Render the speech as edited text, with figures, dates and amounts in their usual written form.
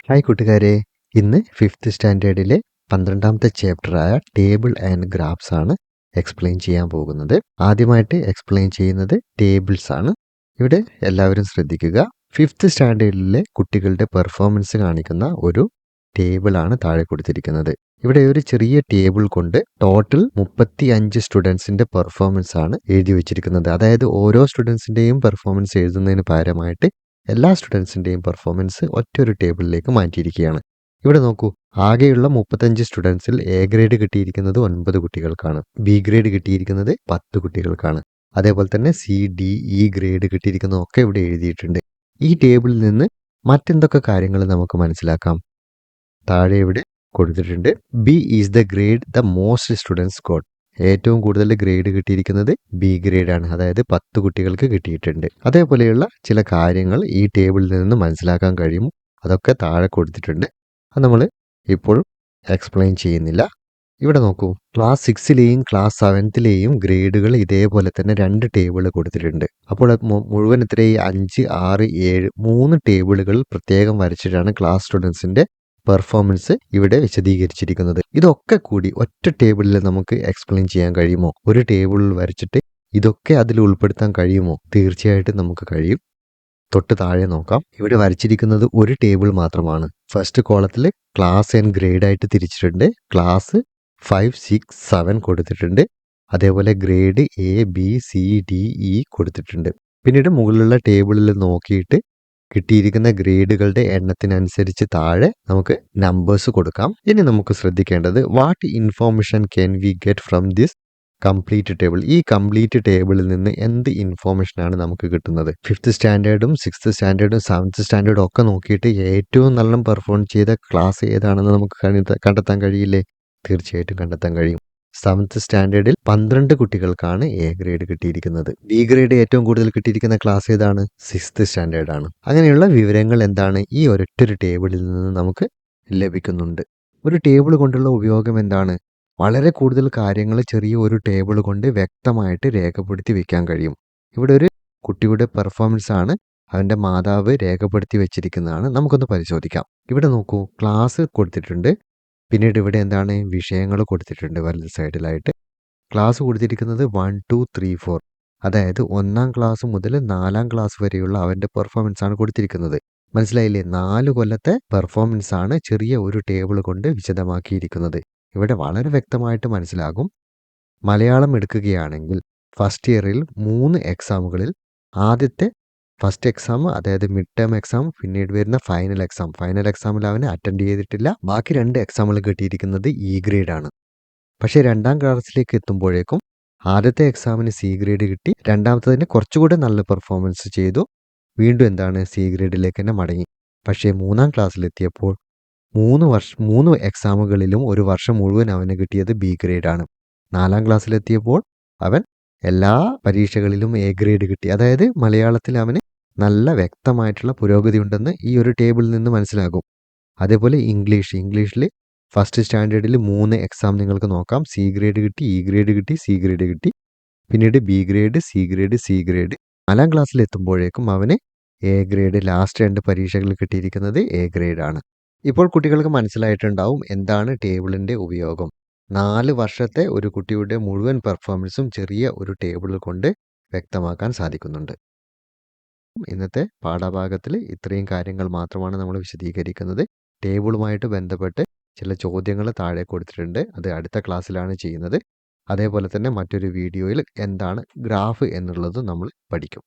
Hi കൂട്ടുകാരെ, ഇന്ന് fifth സ്റ്റാൻഡേർഡിലെ 12ാമത്തെ ചാപ്റ്ററായ table and graphs ആണ് എക്സ്പ്ലെയിൻ ചെയ്യാൻ പോകുന്നത്. ആദ്യമായിട്ട് എക്സ്പ്ലെയിൻ ചെയ്യുന്നത് ടേബിൾസ് ആണ്. ഇവിടെ എല്ലാവരും ശ്രദ്ധിക്കുക. ഫിഫ്ത്ത് സ്റ്റാൻഡേർഡിലെ കുട്ടികളുടെ പെർഫോമൻസ് കാണിക്കുന്ന ഒരു ടേബിളാണ് താഴെ കൊടുത്തിരിക്കുന്നത്. ഇവിടെ ഒരു ചെറിയ ടേബിൾ കൊണ്ട് ടോട്ടൽ 35 സ്റ്റുഡൻസിന്റെ പെർഫോമൻസ് ആണ് എഴുതി വെച്ചിരിക്കുന്നത്. അതായത് ഓരോ സ്റ്റുഡൻസിന്റെയും പെർഫോമൻസ് എഴുതുന്നതിന് പകരമായിട്ട് എല്ലാ സ്റ്റുഡൻസിന്റെയും പെർഫോമൻസ് ഒറ്റൊരു ടേബിളിലേക്ക് മാറ്റിയിരിക്കുകയാണ്. ഇവിടെ നോക്കൂ, ആകെയുള്ള 35 സ്റ്റുഡൻസിൽ എ ഗ്രേഡ് കിട്ടിയിരിക്കുന്നത് 9 കുട്ടികൾക്കാണ്. ബി ഗ്രേഡ് കിട്ടിയിരിക്കുന്നത് 10 കുട്ടികൾക്കാണ്. അതേപോലെ തന്നെ സി ഡി ഇ ഗ്രേഡ് കിട്ടിയിരിക്കുന്നതൊക്കെ ഇവിടെ എഴുതിയിട്ടുണ്ട്. ഈ ടേബിളിൽ നിന്ന് മറ്റെന്തൊക്കെ കാര്യങ്ങൾ നമുക്ക് മനസ്സിലാക്കാം? താഴെ ഇവിടെ കൊടുത്തിട്ടുണ്ട്. B is the grade the most students got. ഏറ്റവും കൂടുതൽ ഗ്രേഡ് കിട്ടിയിരിക്കുന്നത് ബി ഗ്രേഡ് ആണ്. അതായത് 10 കുട്ടികൾക്ക് കിട്ടിയിട്ടുണ്ട്. അതേപോലെയുള്ള ചില കാര്യങ്ങൾ ഈ ടേബിളിൽ നിന്ന് മനസ്സിലാക്കാൻ കഴിയും. അതൊക്കെ താഴെ കൊടുത്തിട്ടുണ്ട്. അത് നമ്മൾ ഇപ്പോൾ എക്സ്പ്ലെയിൻ ചെയ്യുന്നില്ല. ഇവിടെ നോക്കൂ, ക്ലാസ് 6ലെയും ക്ലാസ് 7ലെയും ഗ്രേഡുകൾ ഇതേപോലെ തന്നെ 2 ടേബിൾ കൊടുത്തിട്ടുണ്ട്. അപ്പോൾ മുഴുവൻ ഇത്രയും 5, 6, 7 3 ടേബിളുകൾ പ്രത്യേകം വരച്ചിട്ടാണ് ക്ലാസ് സ്റ്റുഡൻസിന്റെ പെർഫോമൻസ് ഇവിടെ വിശദീകരിച്ചിരിക്കുന്നത്. ഇതൊക്കെ കൂടി ഒറ്റ ടേബിളിൽ നമുക്ക് എക്സ്പ്ലെയിൻ ചെയ്യാൻ കഴിയുമോ? ഒരു ടേബിളിൽ വരച്ചിട്ട് ഇതൊക്കെ അതിൽ ഉൾപ്പെടുത്താൻ കഴിയുമോ? തീർച്ചയായിട്ടും നമുക്ക് കഴിയും. തൊട്ട് താഴെ നോക്കാം. ഇവിടെ വരച്ചിരിക്കുന്നത് ഒരു ടേബിൾ മാത്രമാണ്. ഫസ്റ്റ് കോളത്തിൽ ക്ലാസ് ആൻഡ് ഗ്രേഡ് ആയിട്ട് തിരിച്ചിട്ടുണ്ട്. ക്ലാസ് 5, 6, 7 കൊടുത്തിട്ടുണ്ട്. അതേപോലെ grade A B C D E കൊടുത്തിട്ടുണ്ട്. പിന്നീട് മുകളിലുള്ള ടേബിളിൽ നോക്കിയിട്ട് കിട്ടിയിരിക്കുന്ന ഗ്രേഡുകളുടെ എണ്ണത്തിനനുസരിച്ച് താഴെ നമുക്ക് നമ്പേഴ്സ് കൊടുക്കാം. ഇനി നമുക്ക് ശ്രദ്ധിക്കേണ്ടത്, what information can we get from this complete table? ഈ കംപ്ലീറ്റ് ടേബിളിൽ നിന്ന് എന്ത് ഇൻഫോർമേഷനാണ് നമുക്ക് കിട്ടുന്നത്? 5th സ്റ്റാൻഡേർഡും 6th സ്റ്റാൻഡേർഡും 7th സ്റ്റാൻഡേർഡും ഒക്കെ നോക്കിയിട്ട് ഏറ്റവും നല്ല പെർഫോം ചെയ്ത ക്ലാസ് ഏതാണെന്ന് നമുക്ക് കണ്ടെത്താൻ കഴിയില്ലേ? തീർച്ചയായിട്ടും കണ്ടെത്താൻ കഴിയും. 7th സ്റ്റാൻഡേർഡിൽ 12 കുട്ടികൾക്കാണ് എ ഗ്രേഡ് കിട്ടിയിരിക്കുന്നത്. ബി ഗ്രേഡ് ഏറ്റവും കൂടുതൽ കിട്ടിയിരിക്കുന്ന ക്ലാസ് ഏതാണ്? 6th സ്റ്റാൻഡേർഡ് ആണ്. അങ്ങനെയുള്ള വിവരങ്ങൾ എന്താണ് ഈ ഒരൊറ്റൊരു ടേബിളിൽ നിന്ന് നമുക്ക് ലഭിക്കുന്നുണ്ട്. ഒരു ടേബിൾ കൊണ്ടുള്ള ഉപയോഗം എന്താണ്? വളരെ കൂടുതൽ കാര്യങ്ങൾ ചെറിയ ഒരു ടേബിൾ കൊണ്ട് വ്യക്തമായിട്ട് രേഖപ്പെടുത്തി വെക്കാൻ കഴിയും. ഇവിടെ ഒരു കുട്ടിയുടെ പെർഫോമൻസ് ആണ് അവൻ്റെ മാതാവ് രേഖപ്പെടുത്തി വെച്ചിരിക്കുന്നതാണ്. നമുക്കൊന്ന് പരിശോധിക്കാം. ഇവിടെ നോക്കൂ, ക്ലാസ് കൊടുത്തിട്ടുണ്ട്. പിന്നീട് ഇവിടെ എന്താണ്? വിഷയങ്ങൾ കൊടുത്തിട്ടുണ്ട് വലത് സൈഡിലായിട്ട്. ക്ലാസ് കൊടുത്തിരിക്കുന്നത് 1, 2, 3, 4. അതായത് 1ാം ക്ലാസ് മുതൽ 4ാം ക്ലാസ് വരെയുള്ള അവൻ്റെ പെർഫോമൻസ് ആണ് കൊടുത്തിരിക്കുന്നത്. മനസ്സിലായില്ലേ? 4 കൊല്ലത്തെ പെർഫോമൻസ് ആണ് ചെറിയ ഒരു ടേബിൾ കൊണ്ട് വിശദമാക്കിയിരിക്കുന്നത്. ഇവിടെ വളരെ വ്യക്തമായിട്ട് മനസ്സിലാകും. മലയാളം എടുക്കുകയാണെങ്കിൽ ഫസ്റ്റ് ഇയറിൽ 3 എക്സാമുകളിൽ ആദ്യത്തെ ഫസ്റ്റ് എക്സാം, അതായത് മിഡ് ടേം എക്സാം, പിന്നീട് വരുന്ന ഫൈനൽ എക്സാം. ഫൈനൽ എക്സാമിൽ അവന് അറ്റൻഡ് ചെയ്തിട്ടില്ല. ബാക്കി 2 എക്സാമുകൾ കിട്ടിയിരിക്കുന്നത് ഇ ഗ്രേഡ് ആണ്. പക്ഷേ 2ാം ക്ലാസ്സിലേക്ക് എത്തുമ്പോഴേക്കും ആദ്യത്തെ എക്സാമിന് സി ഗ്രേഡ് കിട്ടി. രണ്ടാമത്തതിന് കുറച്ചുകൂടെ നല്ല പെർഫോമൻസ് ചെയ്തു. വീണ്ടും എന്താണ്? സി ഗ്രേഡിലേക്ക് തന്നെ മടങ്ങി. പക്ഷേ 3ാം ക്ലാസ്സിലെത്തിയപ്പോൾ 3 എക്സാമുകളിലും ഒരു വർഷം മുഴുവൻ അവന് കിട്ടിയത് ബി ഗ്രേഡ് ആണ്. 4ാം ക്ലാസ്സിലെത്തിയപ്പോൾ അവൻ എല്ലാ പരീക്ഷകളിലും എ ഗ്രേഡ് കിട്ടി. അതായത് മലയാളത്തിൽ അവന് നല്ല വ്യക്തമായിട്ടുള്ള പുരോഗതി ഉണ്ടെന്ന് ഈ ഒരു ടേബിളിൽ നിന്ന് മനസ്സിലാകും. അതേപോലെ ഇംഗ്ലീഷിൽ ഫസ്റ്റ് സ്റ്റാൻഡേർഡിൽ 3 എക്സാം നിങ്ങൾക്ക് നോക്കാം. സി ഗ്രേഡ് കിട്ടി, ഇ ഗ്രേഡ് കിട്ടി, സി ഗ്രേഡ് കിട്ടി. പിന്നീട് B grade, C grade, C grade. 4ാം ക്ലാസ്സിൽ എത്തുമ്പോഴേക്കും അവന് എ ഗ്രേഡ്. ലാസ്റ്റ് 2 പരീക്ഷകളിൽ കിട്ടിയിരിക്കുന്നത് എ ഗ്രേഡ് ആണ്. ഇപ്പോൾ കുട്ടികൾക്ക് മനസ്സിലായിട്ടുണ്ടാവും എന്താണ് ടേബിളിൻ്റെ ഉപയോഗം. 4 വർഷത്തെ ഒരു കുട്ടിയുടെ മുഴുവൻ പെർഫോമൻസും ചെറിയ ഒരു ടേബിൾ കൊണ്ട് വ്യക്തമാക്കാൻ സാധിക്കുന്നുണ്ട്. ഇന്നത്തെ പാഠഭാഗത്തിൽ ഇത്രയും കാര്യങ്ങൾ മാത്രമാണ് നമ്മൾ വിശദീകരിക്കുന്നത്. ടേബിളുമായിട്ട് ബന്ധപ്പെട്ട് ചില ചോദ്യങ്ങൾ താഴെ കൊടുത്തിട്ടുണ്ട്. അത് അടുത്ത ക്ലാസ്സിലാണ് ചെയ്യുന്നത്. അതേപോലെ തന്നെ മറ്റൊരു വീഡിയോയിൽ എന്താണ് ഗ്രാഫ് എന്നുള്ളത് നമ്മൾ പഠിക്കും.